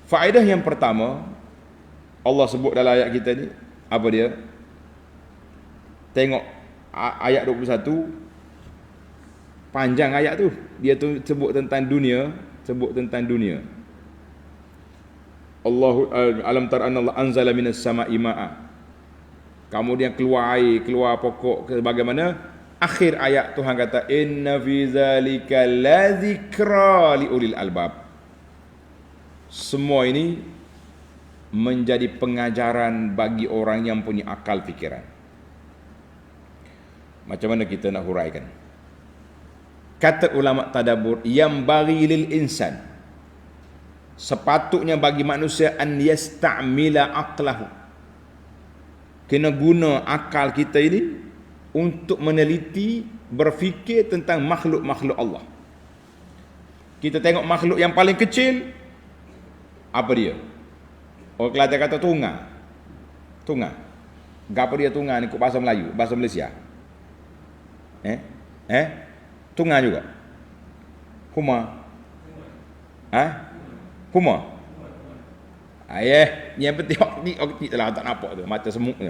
Faedah yang pertama, Allah sebut dalam ayat kita ni, apa dia? Tengok ayat 21, panjang ayat tu. Dia tu sebut tentang dunia, Allahu alam tara anna Allah anzala minas sama'i ma'a. Kemudian keluar air, keluar pokok sebagaimana akhir ayat Tuhan kata inna fi zalika ladzikra liulil albab. Semua ini menjadi pengajaran bagi orang yang punya akal fikiran. Macam mana kita nak huraikan? Kata ulama tadabbur, yang bagi lil insan, sepatutnya bagi manusia an yasta'mila aqlahu, kena guna akal kita ini untuk meneliti, berfikir tentang makhluk-makhluk Allah. Kita tengok makhluk yang paling kecil, apa dia? Orang Kelantan kata tunga. Apa dia tunga ni ikut bahasa Melayu, bahasa Malaysia? Tunga juga. Huma. Huma. Yang penting ni lah tak nampak tu, macam semut ni.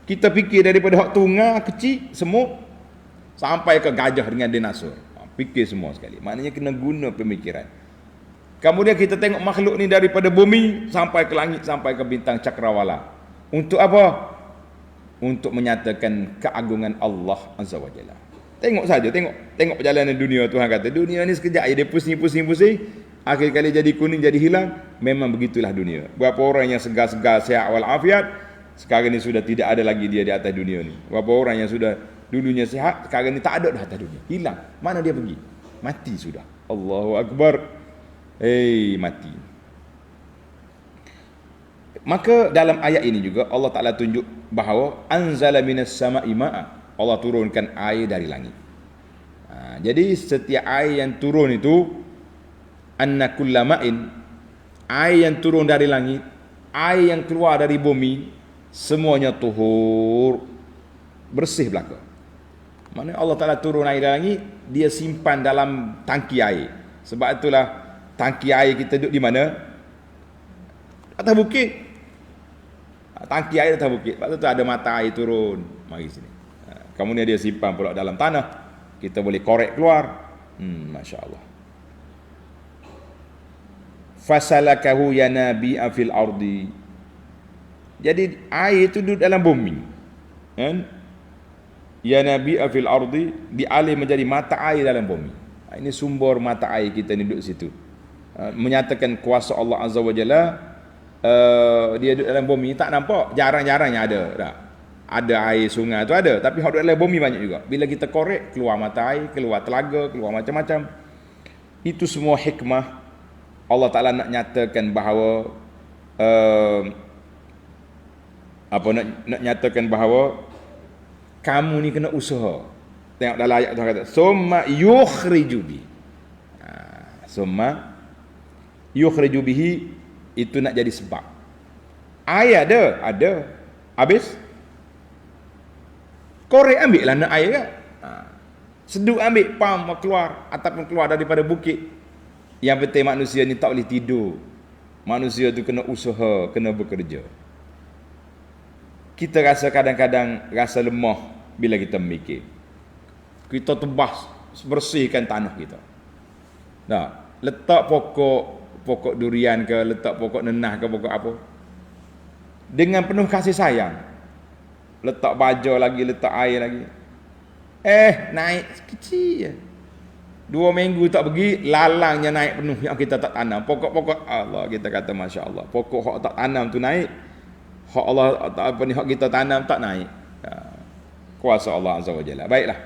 Kita fikir daripada hak tunga kecil, semut sampai ke gajah dengan dinosaur. Fikir semua sekali. Maknanya kena guna pemikiran. Kemudian kita tengok makhluk ni daripada bumi sampai ke langit, sampai ke bintang cakrawala. Untuk apa? Untuk menyatakan keagungan Allah Azza wa Jalla. Tengok saja, tengok perjalanan dunia. Tuhan kata dunia ni sekejap je dia pusing, akhir kali jadi kuning, jadi hilang. Memang begitulah dunia. Berapa orang yang segar-segar, sihat walafiat, sekarang ni sudah tidak ada lagi dia di atas dunia ni. Berapa orang yang sudah dulunya sihat, sekarang ni tak ada dah atas dunia, hilang. Mana dia pergi? Mati sudah. Allahu Akbar. Mati. Maka dalam ayat ini juga Allah Ta'ala tunjuk bahawa anzala minas sama'i ma'a, Allah turunkan air dari langit. Jadi setiap air yang turun itu, anna kulla ma'in, air yang turun dari langit, air yang keluar dari bumi, semuanya tuhur, bersih belaka. Maknanya Allah Ta'ala turun air dari langit, dia simpan dalam tangki air. Sebab itulah tangki air kita duduk di mana? Atas bukit. Tangki air atas bukit. Lepas tu ada mata air turun. Mari sini. Kemudian dia simpan pula dalam tanah. Kita boleh korek keluar. Masya Allah. Fasalakahu yanabi'a fil ardi. Jadi air itu duduk dalam bumi. Kan? Yanabi'a fil ardi, dialih menjadi mata air dalam bumi. Ini sumber mata air kita ni duduk situ. Menyatakan kuasa Allah Azza wa Jalla. Dia duduk dalam bumi, tak nampak, jarang-jarangnya ada tak? Ada air sungai tu ada, tapi hak duduk dalam bumi banyak juga. Bila kita korek, keluar mata air, keluar telaga, keluar macam-macam. Itu semua hikmah Allah Ta'ala nak nyatakan bahawa nak nyatakan bahawa kamu ni kena usaha. Tengok dalam ayat Tuhan kata summa yukhriju bi. Summa yukhriju bihi, itu nak jadi sebab. Air ada. Habis korek ambil lah nak air kan. Seduk ambil, pam keluar, ataupun keluar daripada bukit. Yang penting manusia ni tak boleh tidur. Manusia tu kena usaha, kena bekerja. Kita rasa kadang-kadang rasa lemah bila kita mikir. Kita tebas, bersihkan tanah kita. Letak pokok durian ke, letak pokok nenah ke, pokok apa, dengan penuh kasih sayang. Letak baja lagi, letak air lagi. Naik kecil je. 2 minggu tak pergi, lalangnya naik penuh yang kita tak tanam. Pokok-pokok Allah, kita kata Masya Allah. Pokok hak tak tanam tu naik. Hak Allah, hak kita tanam tak naik. Kuasa Allah Azza wa Jalla. Baiklah.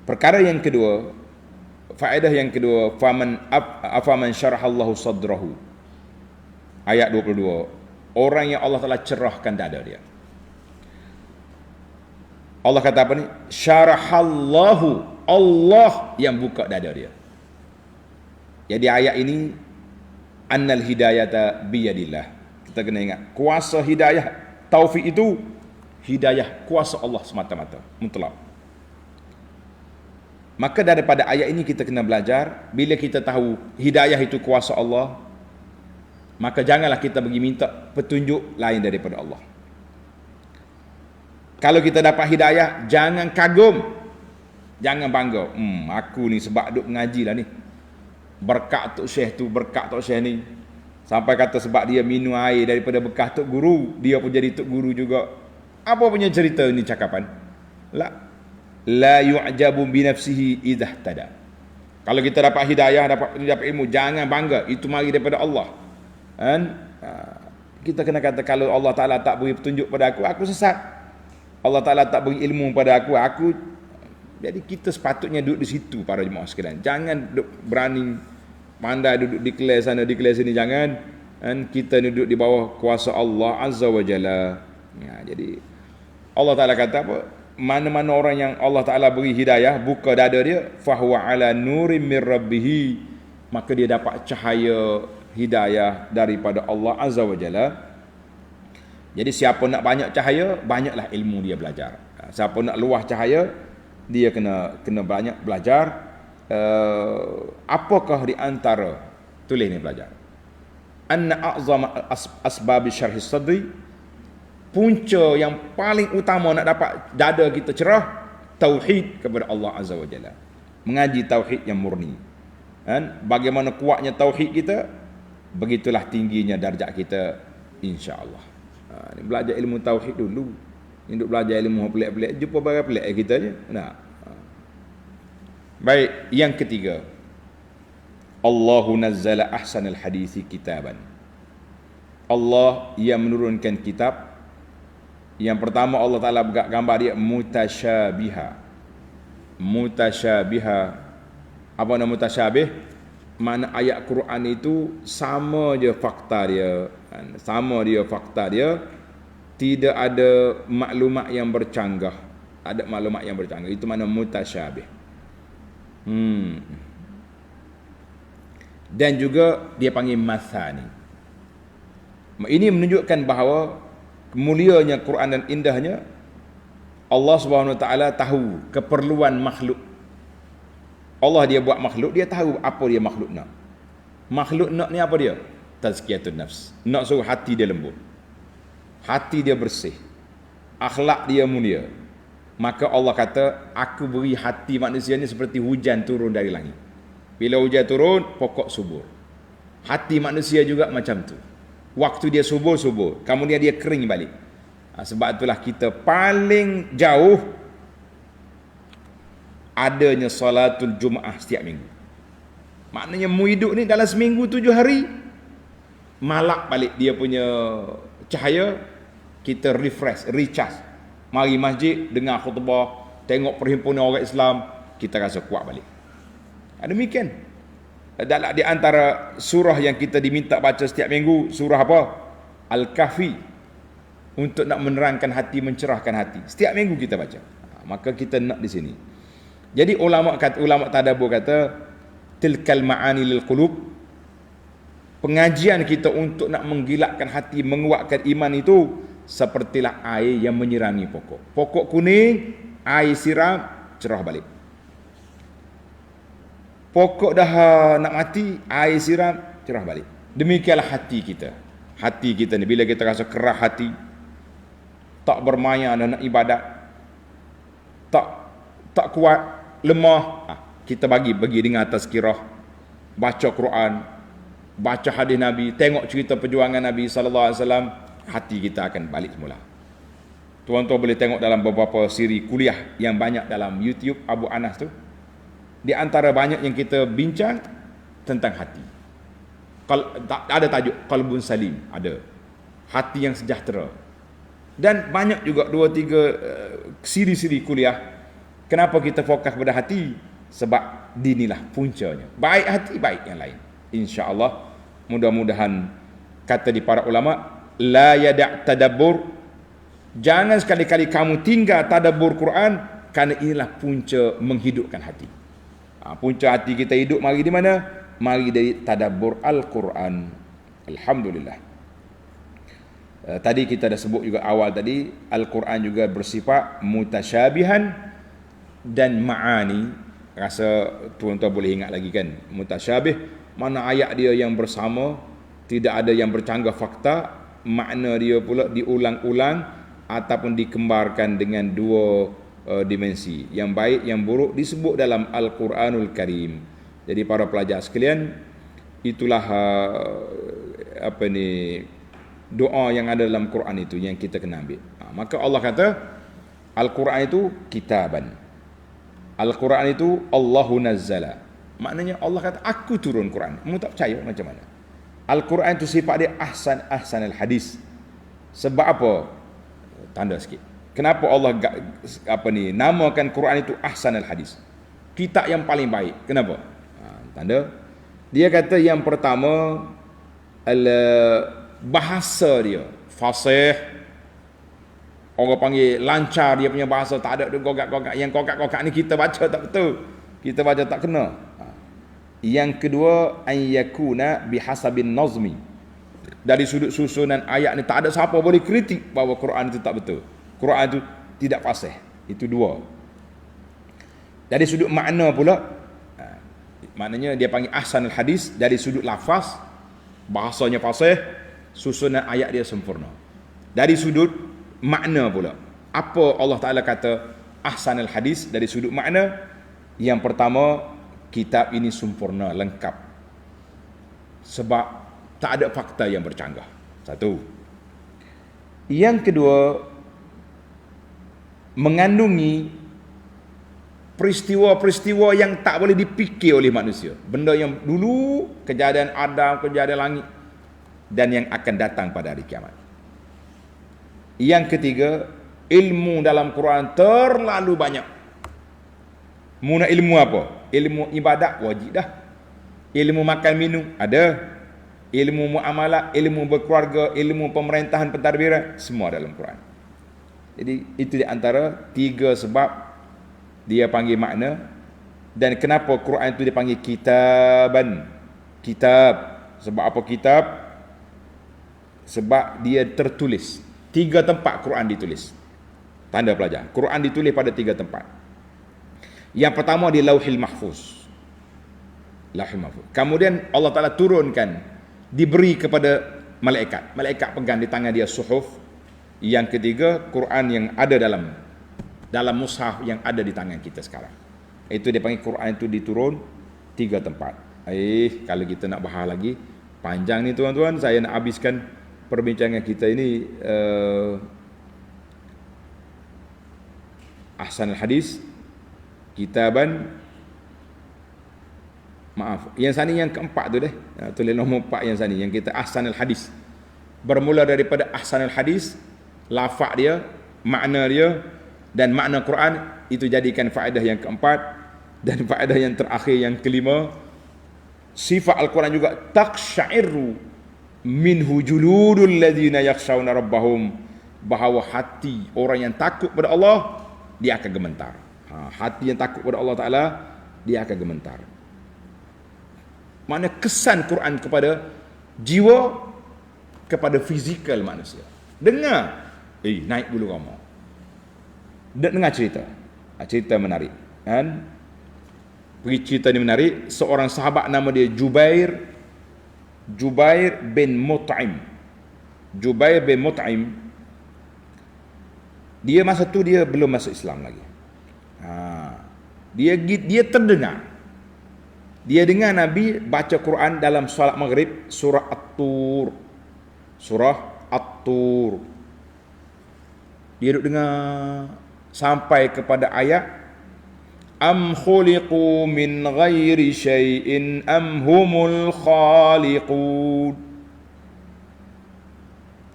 Perkara yang kedua, faedah yang kedua, afaman syarahallahu sadrahu. Ayat 22. Orang yang Allah telah cerahkan dada dia. Allah kata apa ni? Syarahallahu, Allah yang buka dada dia. Jadi ayat ini annal hidayata biyadillah. Kita kena ingat, kuasa hidayah, taufik itu hidayah kuasa Allah semata-mata, mutlak. Maka daripada ayat ini kita kena belajar, bila kita tahu hidayah itu kuasa Allah, Maka janganlah kita pergi minta petunjuk lain daripada Allah. Kalau kita dapat hidayah, jangan kagum, jangan bangga. Aku ni sebab duk mengaji lah ni, berkat Tok Syekh tu, berkat Tok Syekh ni. Sampai kata sebab dia minum air daripada bekas Tok Guru, dia pun jadi Tok Guru juga. Apa punya cerita ni cakapan? La yu'jabu bi nafsihi idza tada. Kalau kita dapat hidayah, dapat ilmu, jangan bangga, itu mari daripada Allah. Kan? Kita kena kata kalau Allah Taala tak beri petunjuk pada aku sesat. Allah Taala tak beri ilmu pada aku. Jadi kita sepatutnya duduk di situ para jemaah sekalian. Jangan berani pandai duduk declare sana declare sini, jangan. Dan kita duduk di bawah kuasa Allah Azza wa Jalla. Jadi Allah Taala kata apa? Mana-mana orang yang Allah Taala beri hidayah, buka dada dia, fahuwa ala nurim mir rabbih, maka dia dapat cahaya hidayah daripada Allah Azza wa Jalla. Jadi siapa nak banyak cahaya, banyaklah ilmu dia belajar. Siapa nak luas cahaya, dia kena banyak belajar. Apakah di antara tulis ni belajar? Anna a'zama asbab syarh sadri, punca yang paling utama nak dapat dada kita cerah, tauhid kepada Allah Azza wa Jalla. Mengaji tauhid yang murni. Kan? Bagaimana kuatnya tauhid kita, begitulah tingginya darjat kita, insya-Allah. Belajar ilmu tauhid dulu. Ni duk belajar ilmu pelik-pelik, jumpa barang pelik kita je. Baik, yang ketiga, Allahu nazzala ahsanal hadisi kitaban. Allah yang menurunkan kitab. Yang pertama Allah Taala gambar dia mutasyabiha. Mutasyabiha. Apa nama mutasyabih? Mana ayat Quran itu sama je fakta dia. Sama dia fakta dia. Tidak ada maklumat yang bercanggah. Ada maklumat yang bercanggah. Itu mana mutasyabih. Dan juga dia panggil mathani. Ini menunjukkan bahawa mulianya Quran dan indahnya, Allah Subhanahu Wa Taala tahu keperluan makhluk. Allah dia buat makhluk, dia tahu apa dia makhluk nak. Makhluk nak ni apa dia? Tazkiyatun nafs. Nak suruh hati dia lembut, hati dia bersih, akhlak dia mulia. Maka Allah kata, aku beri hati manusia ni seperti hujan turun dari langit. Bila hujan turun, pokok subur. Hati manusia juga macam tu. Waktu dia subur, kemudian dia kering balik. Sebab itulah kita paling jauh adanya salatul Jumaah setiap minggu. Maknanya mu hidup ni dalam seminggu 7 hari, malak balik dia punya cahaya, kita refresh, recharge. Mari masjid, dengar khutbah, tengok perhimpunan orang Islam, kita rasa kuat balik. Demikian. Dalam di antara surah yang kita diminta baca setiap minggu, surah apa? Al-Kahfi. Untuk nak menerangkan hati, mencerahkan hati. Setiap minggu kita baca. Maka kita nak di sini. Jadi ulama tadabbur kata, tilkal ma'ani lil qulub. Pengajian kita untuk nak menggilatkan hati, menguatkan iman itu sepertilah air yang menyirangi pokok. Pokok kuning, air siram, cerah balik. Pokok dah nak mati, air siram, cerah balik. Demikianlah hati kita. Hati kita ni, bila kita rasa kerah hati, tak bermaya dan nak ibadat, tak kuat, lemah, kita bagi dengan tazkirah, baca Quran, baca hadis Nabi, tengok cerita perjuangan Nabi sallallahu alaihi wasallam, hati kita akan balik semula. Tuan-tuan boleh tengok dalam beberapa siri kuliah yang banyak dalam YouTube Abu Anas tu. Di antara banyak yang kita bincang tentang hati. Ada tajuk qalbun salim, ada hati yang sejahtera. Dan banyak juga 2-3 siri-siri kuliah. Kenapa kita fokus pada hati? Sebab dinilah puncanya. Baik hati, baik yang lain. Insya-Allah, mudah-mudahan kata di para ulama, la yada' tadabbur. Jangan sekali-kali kamu tinggal tadabbur Quran, kerana inilah punca menghidupkan hati. Punca hati kita hidup mari di mana? Mari dari tadabbur Al-Quran. Alhamdulillah. Tadi kita dah sebut juga awal tadi, Al-Quran juga bersifat mutasyabihan dan ma'ani. Rasa tuan-tuan boleh ingat lagi kan? Mutasyabih, mana ayat dia yang bersama, Tidak ada yang bercanggah fakta, makna dia pula diulang-ulang ataupun dikembarkan dengan dua dimensi. Yang baik, yang buruk disebut dalam Al-Quranul Karim. Jadi para pelajar sekalian, itulah doa yang ada dalam Quran itu yang kita kena ambil. Maka Allah kata Al-Quran itu kitaban. Al-Quran itu Allahu nazzala. Maknanya Allah kata aku turun Quran. Kamu tak percaya macam mana? Al-Quran itu sifat dia ahsan al-hadis. Sebab apa? Tanda sikit. Kenapa Allah namakan Quran itu ahsan al-hadis? Kitab yang paling baik. Kenapa? Tanda. Dia kata yang pertama bahasa dia fasih. Orang panggil lancar dia punya bahasa, tak ada gogak-gogak. Yang gogak-gogak ni kita baca tak betul. Kita baca tak kena. Yang kedua, ayyakuna bihasabin nazmi. Dari sudut susunan ayat ni tak ada siapa boleh kritik bahawa Quran itu tak betul. Quran itu tidak fasih. Itu dua. Dari sudut makna pula, maknanya dia panggil ahsanul hadis. Dari sudut lafaz, bahasanya fasih, susunan ayat dia sempurna. Dari sudut makna pula, apa Allah Ta'ala kata ahsanul hadis dari sudut makna? Yang pertama, kitab ini sempurna, lengkap, sebab tak ada fakta yang bercanggah. Satu. Yang kedua, mengandungi peristiwa-peristiwa yang tak boleh dipikir oleh manusia. Benda yang dulu, kejadian Adam, kejadian langit, dan yang akan datang pada hari kiamat. Yang ketiga, ilmu dalam Quran terlalu banyak. Muna ilmu apa? Ilmu ibadat wajib dah. Ilmu makan minum ada. Ilmu muamalah, ilmu berkeluarga, ilmu pemerintahan pentadbiran, semua dalam Quran. Jadi itu di antara tiga sebab dia panggil makna. Dan kenapa Quran itu dipanggil kitaban? Kitab. Sebab apa kitab? Sebab dia tertulis. 3 tempat Quran ditulis. Tanda pelajar. Quran ditulis pada 3 tempat. Yang pertama di Lauhil Mahfuz. Lauhil Mahfuz. Kemudian Allah Ta'ala turunkan, diberi kepada malaikat. Malaikat pegang di tangan dia suhuf. Yang ketiga, Quran yang ada dalam mushaf yang ada di tangan kita sekarang. Itu dia panggil Quran itu diturun 3 tempat. Kalau kita nak bahas lagi panjang ni tuan-tuan, saya nak habiskan perbincangan kita ini. Ahsanul hadis, kitaban, maaf, yang sani yang keempat tu deh, tulis nombor 4 yang sani, yang kita ahsanul hadis. Bermula daripada ahsanul hadis, lafaz dia, makna dia, dan makna Quran, itu jadikan faedah yang keempat. Dan faedah yang terakhir, yang kelima, sifat Al-Quran juga taqsya'iru minhu juludul ladzina yakhshawna rabbahum, bahawa hati orang yang takut pada Allah dia akan gemetar. Hati yang takut pada Allah Ta'ala dia akan gemetar. Makna kesan Quran kepada jiwa, kepada fizikal manusia. Dengar, naik bulu roma. Dengar cerita menarik kan. Cerita ni menarik. Seorang sahabat nama dia Jubair bin Mut'im. Jubair bin Mut'im, dia masa tu dia belum masuk Islam lagi. Dia terdengar. Dia dengar Nabi baca Quran dalam solat maghrib, surah At-Tur. Surah At-Tur. Dia duduk dengar sampai kepada ayat am khuliqu min ghairi syai'in am humul khaliqun.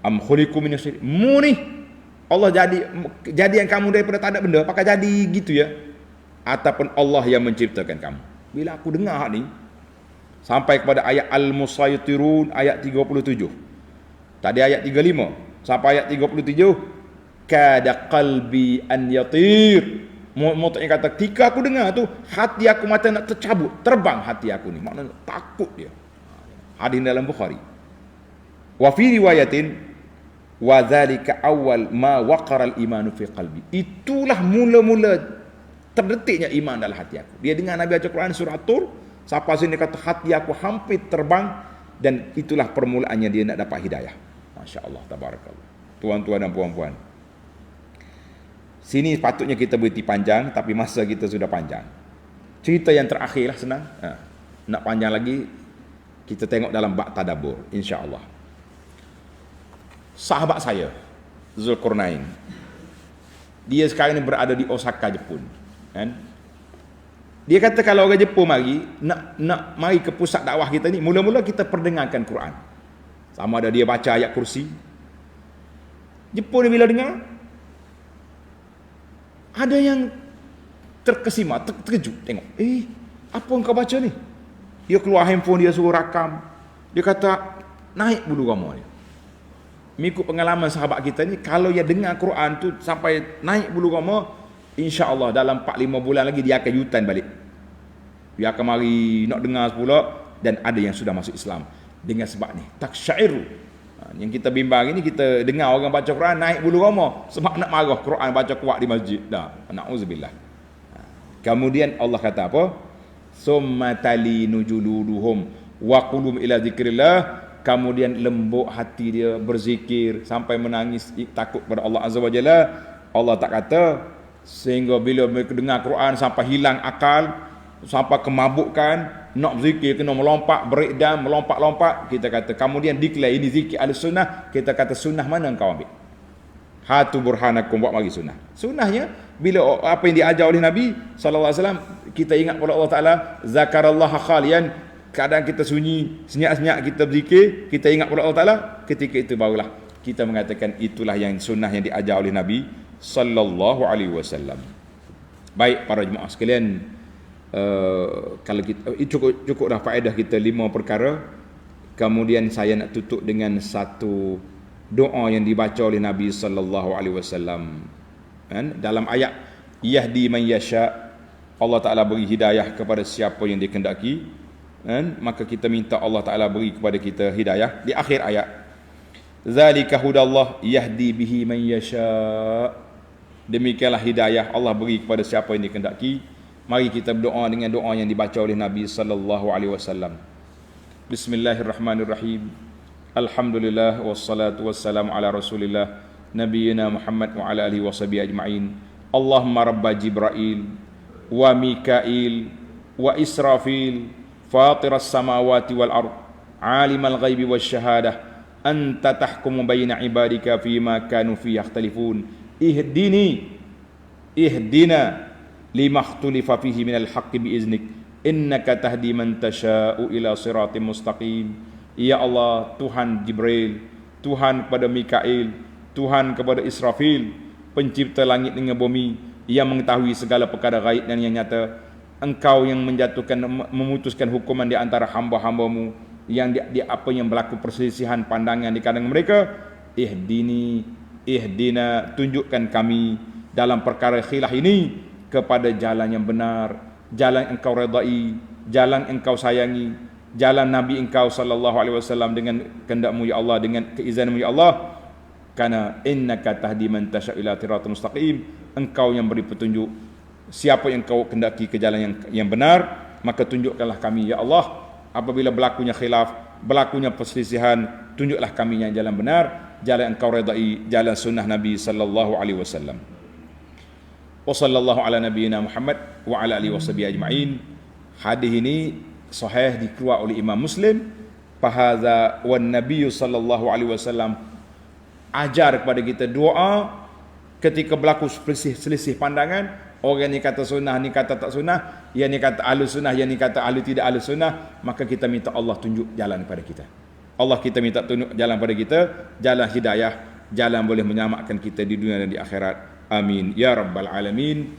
Am khuliqu min syai'in. Mu ni Allah jadikan kamu daripada tak ada benda, pakai jadi gitu ya. Ataupun Allah yang menciptakan kamu. Bila aku dengar ni sampai kepada ayat Al-Musaytirun ayat 37. Tadi ayat 35 sampai ayat 37, kada qalbi an yatir. Mut'im kata, ketika aku dengar tu, hati aku mata nak tercabut, terbang hati aku ni. Maknanya takut dia. Hadis dalam Bukhari. Wa fi riwayatin, wa dzalika awal ma waqara al-imanu fi qalbi. Itulah mula-mula terdetiknya iman dalam hati aku. Dia dengar Nabi baca Quran surah At-Tur, sampai sini kata hati aku hampir terbang dan itulah permulaannya dia nak dapat hidayah. Masya-Allah, tabarakallah. Tuan-tuan dan puan-puan, sini patutnya kita berhenti panjang, tapi masa kita sudah panjang. Cerita yang terakhir lah senang. Nak panjang lagi, kita tengok dalam bab tadabbur, insya-Allah. Sahabat saya, Zulkarnain, dia sekarang ni berada di Osaka, Jepun. Kan? Dia kata kalau orang Jepun mari, nak mari ke pusat dakwah kita ni, mula-mula kita perdengarkan Quran. Sama ada dia baca ayat kursi. Jepun ni bila dengar, ada yang terkesima, terkejut tengok. Apa yang kau baca ni? Dia keluar handphone dia, suruh rakam. Dia kata naik bulu roma dia. Mengikut pengalaman sahabat kita ni, kalau dia dengar Quran tu sampai naik bulu roma, insya-Allah dalam 4-5 bulan lagi dia akan yutan balik. Dia akan mari nak dengar pula, dan ada yang sudah masuk Islam dengan sebab ni. Taksyairu. Yang kita bimbang ini, kita dengar orang baca Quran naik bulu roma sebab nak marah Quran baca kuat di masjid. Dah, na'udzubillah. Kemudian Allah kata apa? Summa talinu juluduhum wa qulum ila zikrillah. Kemudian lembut hati dia berzikir sampai menangis takut pada Allah Azza wa Jalla. Allah tak kata sehingga bila mereka dengar Quran sampai hilang akal, sampai kemabukan, nak zikir kena melompat, breakdown, melompat-lompat. Kita kata kemudian declare ini zikir al-sunnah. Kita kata sunnah mana engkau ambil? Hatu burhanakum, buat mari sunnah. Sunnahnya bila apa yang diajar oleh Nabi sallallahu alaihi wasallam, kita ingat pada Allah Taala, zakarallaha khalian, kadang kita sunyi, senyap-senyap kita berzikir, kita ingat pada Allah Taala, ketika itu barulah kita mengatakan itulah yang sunnah yang diajar oleh Nabi sallallahu alaihi wasallam. Baik para jemaah sekalian, kalau kita cukuplah faedah kita 5 perkara. Kemudian saya nak tutup dengan satu doa yang dibaca oleh Nabi sallallahu alaihi wasallam. Kan? Dalam ayat yahdi man yasha, Allah Taala beri hidayah kepada siapa yang dikehendaki. Kan? Maka kita minta Allah Taala beri kepada kita hidayah. Di akhir ayat, zalika hudallah yahdi bihi man yasha. Demikianlah hidayah Allah beri kepada siapa yang dikehendaki. Mari kita berdoa dengan doa yang dibaca oleh Nabi sallallahu alaihi wasallam. Bismillahirrahmanirrahim. Alhamdulillah wassalatu wassalamu ala Rasulillah nabiyina Muhammad wa ala alihi washabihi ajma'in. Allahumma rabba Jibril wa Mikail wa Israfil fatiras samawati wal ard alimal ghaibi wasyahadah anta tahkumu baina ibadika fima kanu fihi yakhtalifun ihdina lima ikhtulifa fihi minal haqqi biiznik innaka tahdi man tasha'u ila siratim mustaqim. Ya Allah, Tuhan Jibril, Tuhan kepada Mikail, Tuhan kepada Israfil, pencipta langit dengan bumi, yang mengetahui segala perkara gaib dan yang nyata. Engkau yang menjatuhkan, memutuskan hukuman di antara hamba-hambamu, yang di apa yang berlaku perselisihan pandangan di kalangan mereka. Ihdina, tunjukkan kami dalam perkara khilaf ini kepada jalan yang benar, jalan engkau redai, jalan engkau sayangi, jalan Nabi engkau sallallahu alaihi wasallam dengan kehendak-Mu ya Allah, dengan keizinan-Mu ya Allah. Karena innaka tahdi man tasya' ila siratal mustaqim, engkau yang beri petunjuk siapa yang engkau kehendaki ke jalan yang benar, maka tunjukkanlah kami ya Allah. Apabila berlakunya khilaf, berlakunya perselisihan, tunjuklah kami yang jalan benar, jalan engkau redai, jalan sunnah Nabi sallallahu alaihi wasallam. Wa sallallahu ala nabiyyina Muhammad wa ala alihi washabihi ajma'in. Hadis ini sahih dikeluar oleh Imam Muslim. Fahadza wan Nabi sallallahu alaihi wasallam ajar kepada kita doa ketika berlaku selisih pandangan. Orang ni kata sunnah, ni kata tak sunnah, yang ni kata ahlu sunnah, yang ni kata ahlu tidak ahlu sunnah, maka kita minta Allah tunjuk jalan kepada kita. Allah kita minta tunjuk jalan kepada kita, jalan hidayah, jalan boleh menyelamatkan kita di dunia dan di akhirat. Amin ya rabbal alamin.